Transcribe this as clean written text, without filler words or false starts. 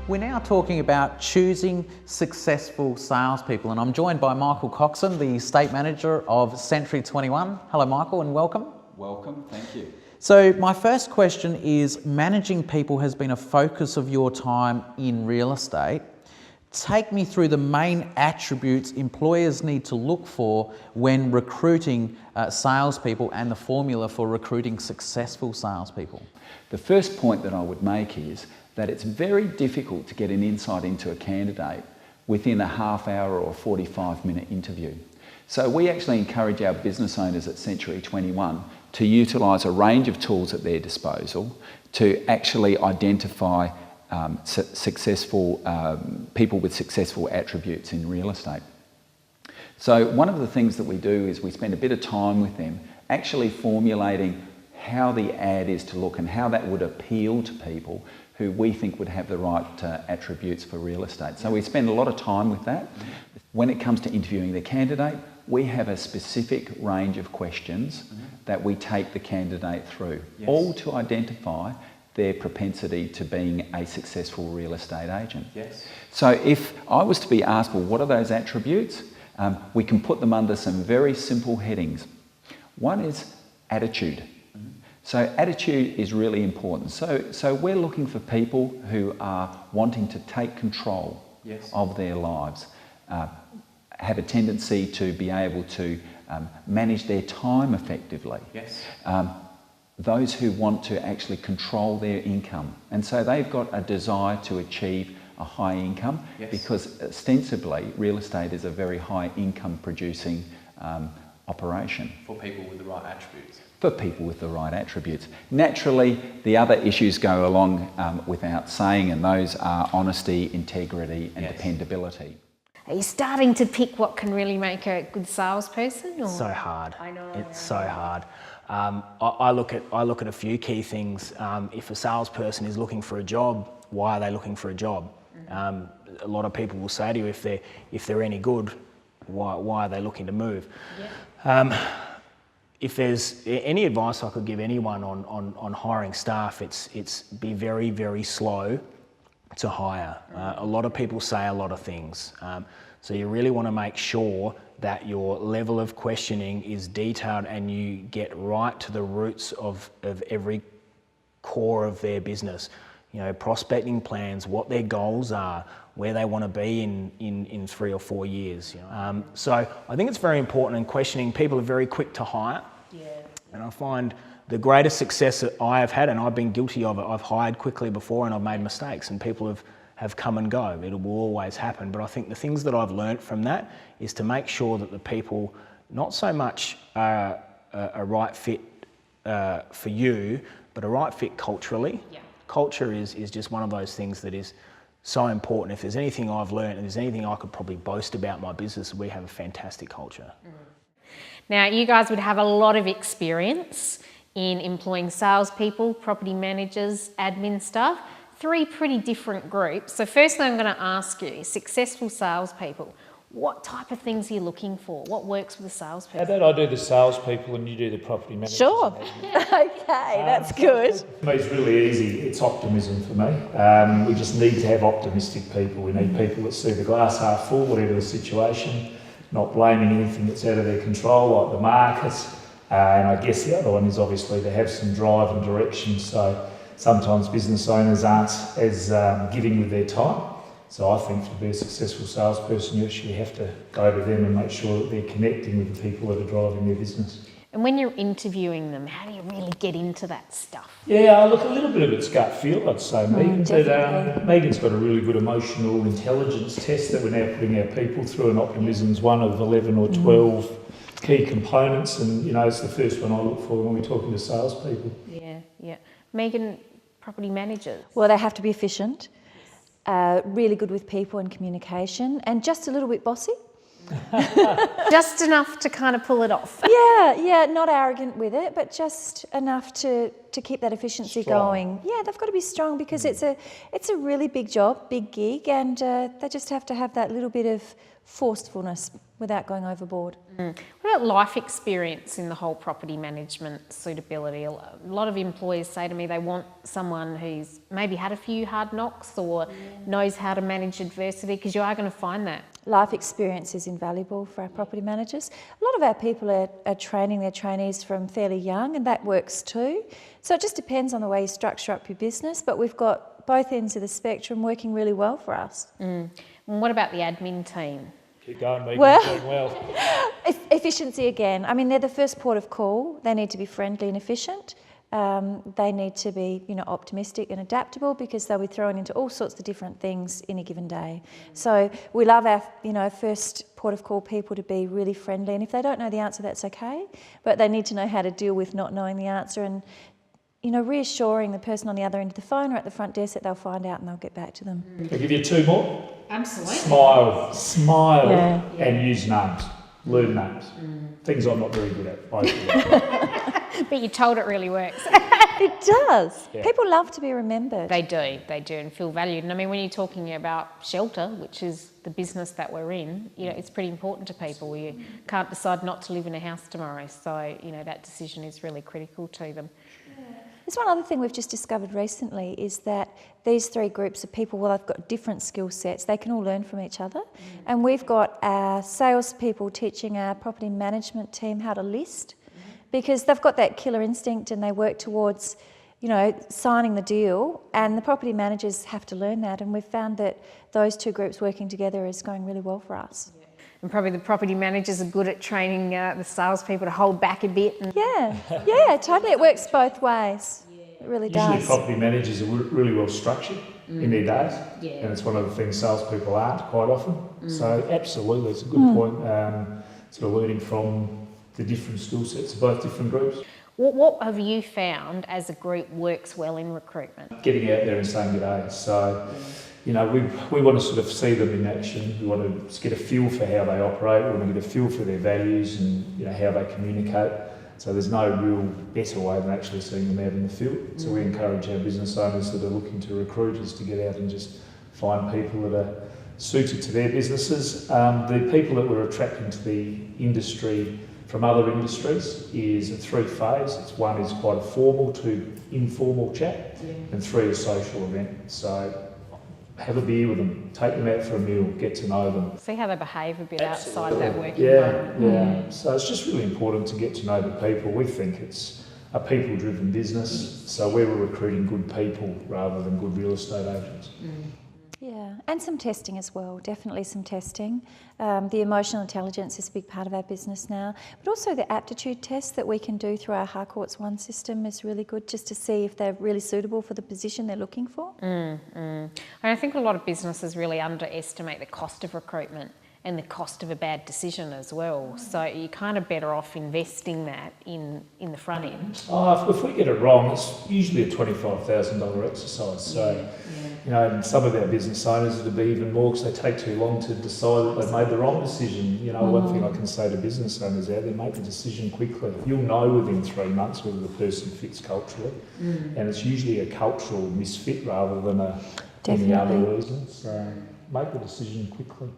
We're now talking about choosing successful salespeople, and I'm joined by Michael Coxon, the Estate Manager of Century 21. Hello Michael, and welcome. Welcome, thank you. So my first question is, managing people has been a focus of your time in real estate. Take me through the main attributes employers need to look for when recruiting salespeople and the formula for recruiting successful salespeople. The first point that I would make is that it's very difficult to get an insight into a candidate within a half hour or 45-minute interview. So we actually encourage our business owners at Century 21 to utilise a range of tools at their disposal to actually identify successful people with successful attributes in real estate. So one of the things that we do is we spend a bit of time with them actually formulating how the ad is to look and how that would appeal to people who we think would have the right attributes for real estate. So we spend a lot of time with that. When it comes to interviewing the candidate, we have a specific range of questions that we take the candidate through, all to identify their propensity to being a successful real estate agent. So if I was to be asked, well, what are those attributes? We can put them under some very simple headings. One is attitude. So attitude is really important. So we're looking for people who are wanting to take control of their lives, have a tendency to be able to manage their time effectively. Those who want to actually control their income. And so they've got a desire to achieve a high income because ostensibly real estate is a very high income producing operation. For people with the right attributes. For people with the right attributes. Naturally, the other issues go along without saying, and those are honesty, integrity and dependability. Are you starting to pick what can really make a good salesperson? Or? So hard. I know. It's so hard. I look at a few key things. If a salesperson is looking for a job, why are they looking for a job? A lot of people will say to you, if they're any good, why are they looking to move? If there's any advice I could give anyone on hiring staff, it's be very, very slow to hire. A lot of people say a lot of things. So you really want to make sure that your level of questioning is detailed and you get right to the roots of every core of their business. You know, prospecting plans, what their goals are, where they want to be in 3 or 4 years. You know? So I think it's very important, and questioning people are very quick to hire. And I find the greatest success that I have had, and I've been guilty of it, I've hired quickly before and I've made mistakes and people have come and go. It will always happen. But I think the things that I've learnt from that is to make sure that the people not so much are a right fit for you, but a right fit culturally. Culture is just one of those things that is so important. If there's anything I've learned and there's anything I could probably boast about my business, we have a fantastic culture. Now, you guys would have a lot of experience in employing salespeople, property managers, admin staff, 3 pretty different groups. So firstly, I'm going to ask you, successful salespeople, what type of things are you looking for? What works with the salespeople? How about I do the salespeople and you do the property managers? Sure. Okay, that's good. For me, it's really easy. It's optimism for me. We just need to have optimistic people. We need people that see the glass half full, whatever the situation, not blaming anything that's out of their control, like the markets. And I guess the other one is obviously to have some drive and direction. So sometimes business owners aren't as giving with their time. So I think to be a successful salesperson, you actually have to go to them and make sure that they're connecting with the people that are driving their business. And when you're interviewing them, how do you really get into that stuff? Yeah, look, a little bit of it's gut feel, I'd say, Megan. But Megan's got a really good emotional intelligence test that we're now putting our people through, and optimism's one of 11 or 12 key components, and you know, it's the first one I look for when we're talking to salespeople. Yeah. Megan, property managers. Well, they have to be efficient, really good with people and communication, and just a little bit bossy. Just enough to kind of pull it off. Yeah, not arrogant with it, but just enough to to keep that efficiency Strong. going. Yeah, they've got to be strong because it's a really big job, big gig, and they just have to have that little bit of forcefulness without going overboard. What about life experience in the whole property management suitability? A lot of employers say to me they want someone who's maybe had a few hard knocks or knows how to manage adversity, because you are going to find that. Life experience is invaluable for our property managers. A lot of our people are training their trainees from fairly young, and that works too. So it just depends on the way you structure up your business, but we've got both ends of the spectrum working really well for us. And what about the admin team? Keep going, Megan. Well- Doing well. Efficiency again. I mean, they're the first port of call. They need to be friendly and efficient. They need to be, optimistic and adaptable, because they'll be thrown into all sorts of different things in a given day. So we love our, first port of call people to be really friendly. And if they don't know the answer, that's okay. But they need to know how to deal with not knowing the answer, and, reassuring the person on the other end of the phone or at the front desk that they'll find out and they'll get back to them. I'll give you 2 more. Absolutely. Smile, Yeah. and use names. Learn names. Things I'm not very good at. Both of them. But you're told it really works. It does. Yeah. People love to be remembered. They do, and feel valued. And I mean, when you're talking about shelter, which is the business that we're in, it's pretty important to people. You can't decide not to live in a house tomorrow. So, that decision is really critical to them. There's one other thing we've just discovered recently, is that these 3 groups of people, they've got different skill sets. They can all learn from each other. And we've got our salespeople teaching our property management team how to list, because they've got that killer instinct and they work towards, signing the deal. And the property managers have to learn that. And we've found that those 2 groups working together is going really well for us. And probably the property managers are good at training the salespeople to hold back a bit. And Yeah, totally. It works both ways. It really Usually does. property managers are really well structured in their days, and it's one of the things salespeople aren't quite often. So absolutely, it's a good point, sort of learning from the different skill sets of both different groups. What have you found as a group works well in recruitment? Getting out there and saying good day. So, we want to sort of see them in action. We want to just get a feel for how they operate. We want to get a feel for their values and how they communicate. So there's no real better way than actually seeing them out in the field. So we encourage our business owners that are looking to recruit is to get out and just find people that are suited to their businesses. The people that we're attracting to the industry from other industries is a 3-phase. One is quite a formal to informal chat, and 3 is social event. So have a beer with them, take them out for a meal, get to know them. See how they behave a bit outside that work environment. environment. Yeah. So it's just really important to get to know the people. We think it's a people-driven business, so we're recruiting good people rather than good real estate agents. Yeah, and some testing as well, definitely some testing. The emotional intelligence is a big part of our business now, but also the aptitude test that we can do through our Harcourts One system is really good, just to see if they're really suitable for the position they're looking for. And I think a lot of businesses really underestimate the cost of recruitment and the cost of a bad decision as well. So you're kind of better off investing that in the front end. If we get it wrong, it's usually a $25,000 exercise. So, and some of our business owners it'll be even more because they take too long to decide that they've made the wrong decision. One thing I can say to business owners out there, make the decision quickly. You'll know within 3 months whether the person fits culturally, and it's usually a cultural misfit rather than any other reason. So make the decision quickly.